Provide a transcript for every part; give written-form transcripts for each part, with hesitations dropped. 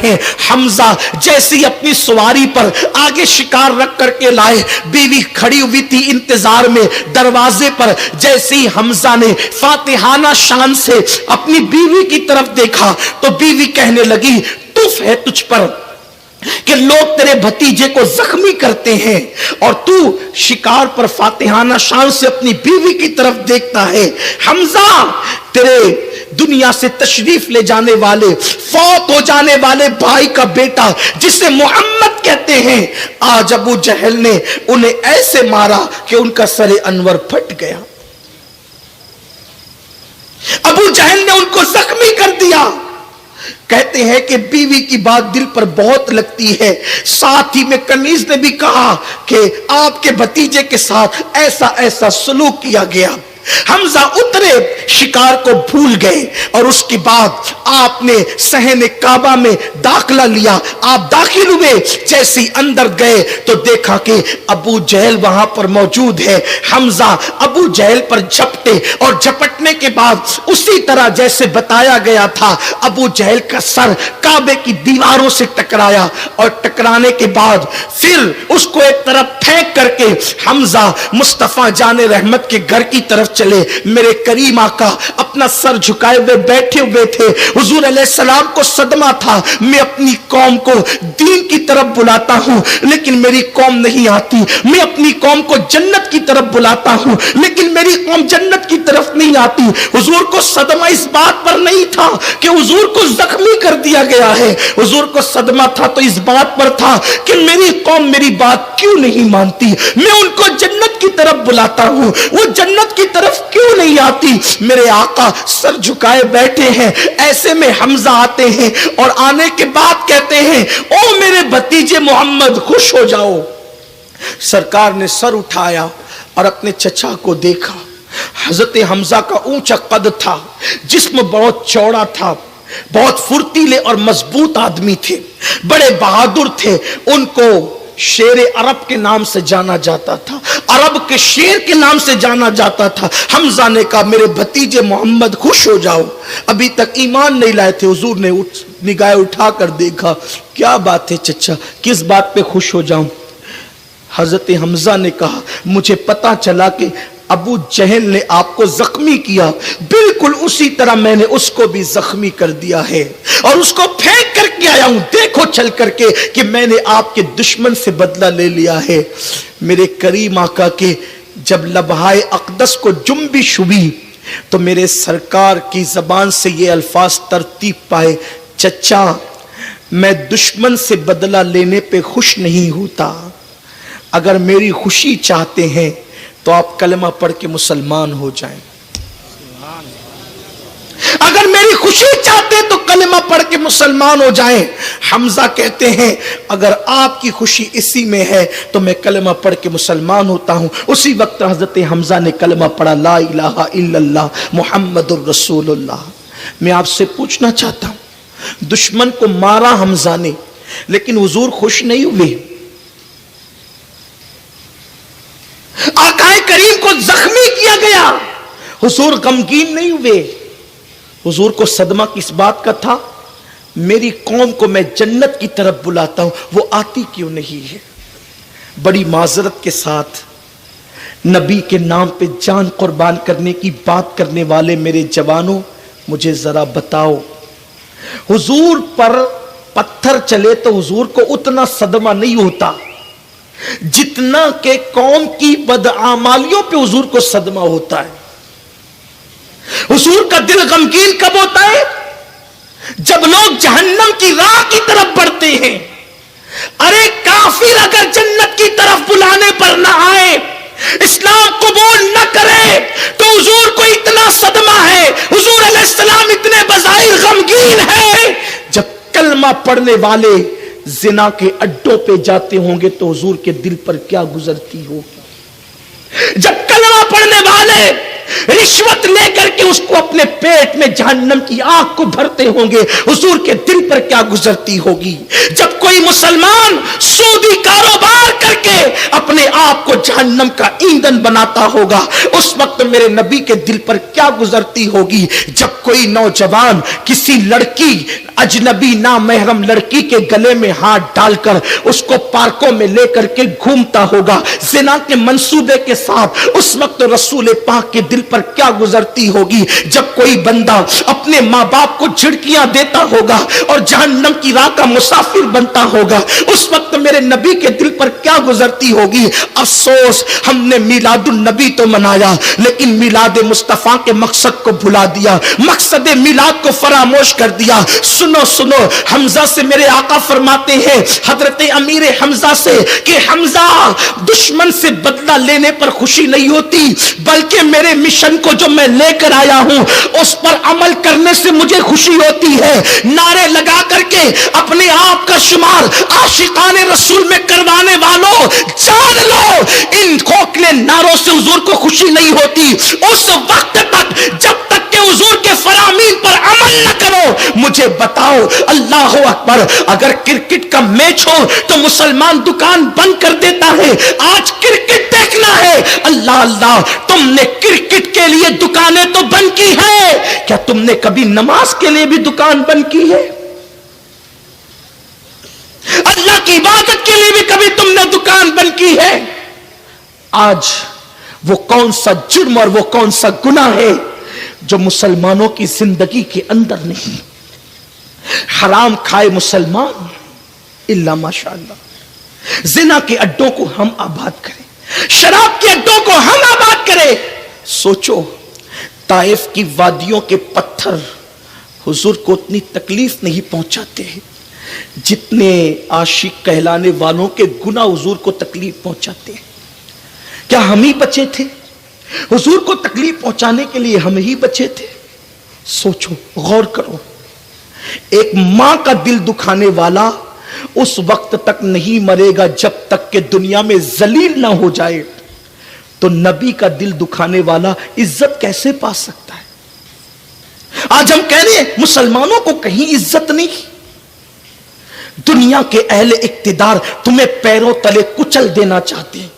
ہیں حمزہ جیسی اپنی سواری پر آگے شکار رکھ کر کے لائے، بیوی کھڑی ہوئی تھی انتظار میں دروازے پر، جیسی حمزہ نے فاتحانہ شان سے اپنی بیوی کی طرف دیکھا تو بیوی کہنے لگی تف ہے تجھ پر کہ لوگ تیرے بھتیجے کو زخمی کرتے ہیں اور تو شکار پر فاتحانہ شان سے اپنی بیوی کی طرف دیکھتا ہے۔ حمزہ تیرے دنیا سے تشریف لے جانے والے، فوت ہو جانے والے بھائی کا بیٹا جسے محمد کہتے ہیں، آج ابو جہل نے انہیں ایسے مارا کہ ان کا سر انور پھٹ گیا، ابو جہل نے ان کو زخمی کر دیا۔ کہتے ہیں کہ بیوی کی بات دل پر بہت لگتی ہے، ساتھ ہی میں کنیز نے بھی کہا کہ آپ کے بھتیجے کے ساتھ ایسا ایسا سلوک کیا گیا۔ حمزہ اترے، شکار کو بھول گئے اور اس کے بعد آپ نے صحن کعبہ میں داخلہ لیا۔ آپ داخل ہوئے، جیسے اندر گئے تو دیکھا کہ ابو جہل وہاں پر موجود ہے۔ حمزہ ابو جہل پر جھپٹے اور جھپٹنے کے بعد اسی طرح جیسے بتایا گیا تھا ابو جہل کا سر کعبے کی دیواروں سے ٹکرایا اور ٹکرانے کے بعد پھر اس کو ایک طرف پھینک کر کے حمزہ مصطفیٰ جان رحمت کے گھر کی طرف چلے۔ میرے کریم آقا اپنا سر جھکائے ہوئے بیٹھے ہوئے تھے، حضور علیہ السلام کو صدمہ تھا، میں اپنی قوم کو دین کی طرف بلاتا ہوں لیکن میری قوم نہیں آتی، میں اپنی قوم کو جنت کی طرف بلاتا ہوں لیکن میری قوم جنت کی طرف نہیں آتی۔ حضور کو صدمہ اس بات پر نہیں تھا کہ حضور کو زخمی کر دیا گیا ہے، حضور کو صدمہ تھا تو اس بات پر تھا کہ میری قوم میری بات کیوں نہیں مانتی، میں ان کو جنت کی طرف بلاتا ہوں، وہ جنت کی طرف کیوں نہیں آتی۔ میرے آقا سر جھکائے بیٹھے ہیں، ایسے میں حمزہ آتے ہیں اور آنے کے بعد کہتے ہیں او میرے بھتیجے محمد خوش ہو جاؤ۔ سرکار نے سر اٹھایا اور اپنے چچا کو دیکھا۔ حضرت حمزہ کا اونچا قد تھا، جسم بہت چوڑا تھا، بہت پھرتیلے اور مضبوط آدمی تھے، بڑے بہادر تھے، ان کو شیر عرب کے نام سے جانا جاتا تھا، عرب کے شیر کے نام سے جانا جاتا تھا۔ حمزہ نے کہا میرے بھتیجے محمد خوش ہو جاؤ، ابھی تک ایمان نہیں لائے تھے۔ حضور نے نگاہ اٹھا کر دیکھا، کیا بات ہے چچا، کس بات پہ خوش ہو جاؤں؟ حضرت حمزہ نے کہا مجھے پتا چلا کہ ابو جہل نے آپ کو زخمی کیا، بالکل اسی طرح میں نے اس کو بھی زخمی کر دیا ہے اور اس کو پھینک کر کے آیا ہوں، دیکھو چل کر کے کہ میں نے آپ کے دشمن سے بدلہ لے لیا ہے۔ میرے کریم آقا کے جب لبہائے اقدس کو جنبش ہوئی تو میرے سرکار کی زبان سے یہ الفاظ ترتیب پائے، چچا میں دشمن سے بدلہ لینے پہ خوش نہیں ہوتا، اگر میری خوشی چاہتے ہیں تو آپ کلمہ پڑھ کے مسلمان ہو جائیں، اگر میری خوشی چاہتے تو کلمہ پڑھ کے مسلمان ہو جائیں۔ حمزہ کہتے ہیں اگر آپ کی خوشی اسی میں ہے تو میں کلمہ پڑھ کے مسلمان ہوتا ہوں۔ اسی وقت حضرت حمزہ نے کلمہ پڑھا لا الہ الا اللہ محمد الرسول اللہ۔ میں آپ سے پوچھنا چاہتا ہوں، دشمن کو مارا حمزہ نے لیکن حضور خوش نہیں ہوئے، آقائے کریم کو زخمی کیا گیا، حضور غمگین نہیں ہوئے۔ حضور کو صدمہ کس بات کا تھا؟ میری قوم کو میں جنت کی طرف بلاتا ہوں، وہ آتی کیوں نہیں ہے؟ بڑی معذرت کے ساتھ نبی کے نام پہ جان قربان کرنے کی بات کرنے والے میرے جوانوں، مجھے ذرا بتاؤ، حضور پر پتھر چلے تو حضور کو اتنا صدمہ نہیں ہوتا جتنا کہ قوم کی بدعمالیوں پہ حضور کو صدمہ ہوتا ہے۔ حضور کا دل غمگین کب ہوتا ہے؟ جب لوگ جہنم کی راہ کی طرف بڑھتے ہیں۔ ارے کافر اگر جنت کی طرف بلانے پر نہ آئے، اسلام قبول نہ کرے تو حضور کو اتنا صدمہ ہے، حضور علیہ السلام اتنے بظاہر غمگین ہیں۔ جب کلمہ پڑھنے والے زنا کے اڈوں پہ جاتے ہوں گے تو حضور کے دل پر کیا گزرتی ہوگی؟ جب کلمہ پڑھنے والے رشوت لے کر کے اس کو اپنے پیٹ میں جہنم کی آگ کو بھرتے ہوں گے، حضور کے دل پر کیا گزرتی ہوگی؟ جب کوئی کوئی مسلمان سودی کاروبار کر کے اپنے آپ کو جہنم کا ایندھن بناتا ہوگا، اس وقت میرے نبی کے دل پر کیا گزرتی ہوگی جب کوئی نوجوان کسی لڑکی، اجنبی نامحرم لڑکی کے گلے میں ہاتھ ڈال کر اس کو پارکوں میں لے کر کے گھومتا ہوگا زنا کے منصوبے کے ساتھ، اس وقت رسول پاک کے دل پر کیا گزرتی ہوگی جب کوئی بندہ اپنے ماں باپ کو جھڑکیاں دیتا ہوگا اور جہنم کی راہ کا مسافر بنتا ہوگا، اس وقت میرے نبی کے دل پر کیا گزرتی ہوگی۔ افسوس، ہم نے میلاد النبی تو منایا لیکن میلاد مصطفیٰ کے مقصد کو بھلا دیا، مقصد میلاد کو فراموش کر دیا۔ سنو سنو، حمزہ سے میرے آقا فرماتے ہیں، حضرت امیر حمزہ سے، کہ حمزہ دشمن سے بدلہ لینے پر خوشی نہیں ہوتی، بلکہ میرے مشن کو جو میں لے کر آیا ہوں اس پر عمل کرنے سے مجھے خوشی ہوتی ہے۔ نعرے لگا کر کے اپنے آپ کا شمار عاشقان رسول میں کروانے والوں، جان لو ان کھوکھلے نعروں سے حضور کو خوشی نہیں ہوتی۔ اس وقت تک جب تک کہ حضور کے فرامین پر عمل نہ کرو، مجھے بتاؤ، اللہ اکبر، اگر کرکٹ کا میچ ہو تو مسلمان دکان بند کر دیتا ہے، آج کرکٹ دیکھنا ہے، اللہ اللہ، تم نے کرکٹ کے لیے دکانیں تو بند کی ہے، کیا تم نے کبھی نماز کے لیے بھی دکان بند کی ہے؟ اللہ کی عبادت کے لیے بھی کبھی تم نے دکان بند کی ہے؟ آج وہ کون سا جرم اور وہ کون سا گناہ ہے جو مسلمانوں کی زندگی کے اندر نہیں؟ حرام کھائے مسلمان الا ماشاءاللہ، زنا کے اڈوں کو ہم آباد کریں، شراب کے اڈوں کو ہم آباد کریں۔ سوچو، طائف کی وادیوں کے پتھر حضور کو اتنی تکلیف نہیں پہنچاتے جتنے عاشق کہلانے والوں کے گناہ حضور کو تکلیف پہنچاتے ہیں۔ کیا ہم ہی بچے تھے؟ حضور کو تکلیف پہنچانے کے لیے ہم ہی بچے تھے؟ سوچو، غور کرو، ایک ماں کا دل دکھانے والا اس وقت تک نہیں مرے گا جب تک کہ دنیا میں ذلیل نہ ہو جائے، تو نبی کا دل دکھانے والا عزت کیسے پا سکتا ہے؟ آج ہم کہہ رہے ہیں مسلمانوں کو کہیں عزت نہیں، دنیا کے اہل اقتدار تمہیں پیروں تلے کچل دینا چاہتے ہیں۔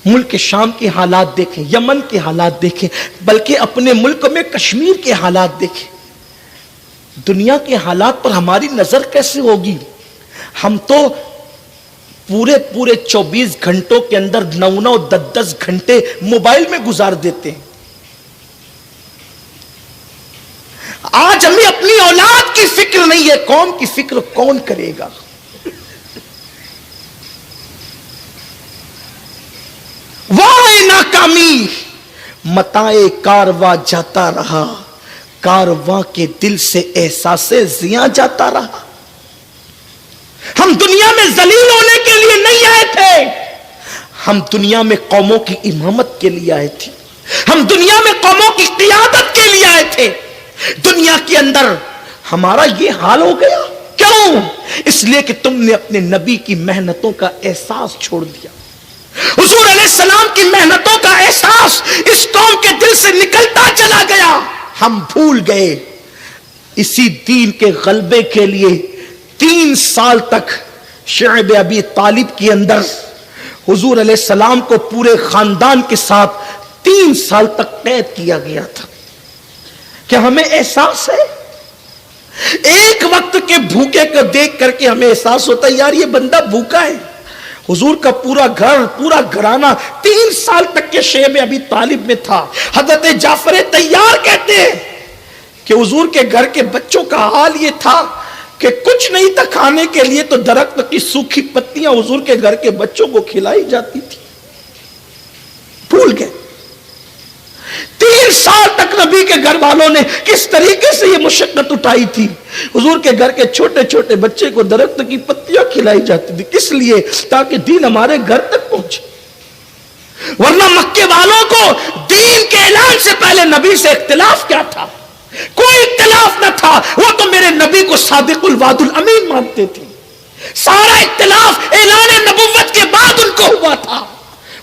ملک شام کے حالات دیکھیں، یمن کے حالات دیکھیں، بلکہ اپنے ملک میں کشمیر کے حالات دیکھیں، دنیا کے حالات پر ہماری نظر کیسے ہوگی؟ ہم تو پورے 24 گھنٹوں کے اندر 9 10 گھنٹے موبائل میں گزار دیتے ہیں۔ آج ہمیں اپنی اولاد کی فکر نہیں ہے، قوم کی فکر کون کرے گا؟ وائے ناکامی، متائے کارواں جاتا رہا، کارواں کے دل سے احساس زیاں جاتا رہا۔ ہم دنیا میں ذلیل ہونے کے لیے نہیں آئے تھے، ہم دنیا میں قوموں کی امامت کے لیے آئے تھے، ہم دنیا میں قوموں کی قیادت کے لیے آئے تھے۔ دنیا کے اندر ہمارا یہ حال ہو گیا، کیوں؟ اس لیے کہ تم نے اپنے نبی کی محنتوں کا احساس چھوڑ دیا۔ حضور علیہ السلام کی محنتوں کا احساس اس قوم کے دل سے نکلتا چلا گیا، ہم بھول گئے۔ اسی دین کے غلبے کے لیے 3 سال تک شعب ابی طالب کے اندر حضور علیہ السلام کو پورے خاندان کے ساتھ 3 سال تک قید کیا گیا تھا۔ کیا ہمیں احساس ہے؟ ایک وقت کے بھوکے کو دیکھ کر کے ہمیں احساس ہوتا ہے یار یہ بندہ بھوکا ہے۔ حضور کا پورا گھر، پورا گھرانہ 3 سال تک کے شیب ابی طالب میں تھا۔ حضرت جعفر طیار کہتے ہیں کہ حضور کے گھر کے بچوں کا حال یہ تھا کہ کچھ نہیں تھا کھانے کے لیے تو درخت کی سوکھی پتیاں حضور کے گھر کے بچوں کو کھلائی جاتی تھی۔ بھول گئے۔ 3 سال تک نبی کے گھر والوں نے کس طریقے سے یہ مشقت اٹھائی تھی۔ حضور کے گھر کے چھوٹے چھوٹے بچے کو درخت کی پتیاں کھلائی جاتی تھی، کس لیے؟ تاکہ دین ہمارے گھر تک پہنچے۔ ورنہ مکے والوں کو دین کے اعلان سے پہلے نبی سے اختلاف کیا تھا؟ کوئی اختلاف نہ تھا، وہ تو میرے نبی کو صادق الوعد الامین مانتے تھے۔ سارا اختلاف اعلان نبوت کے بعد ان کو ہوا تھا۔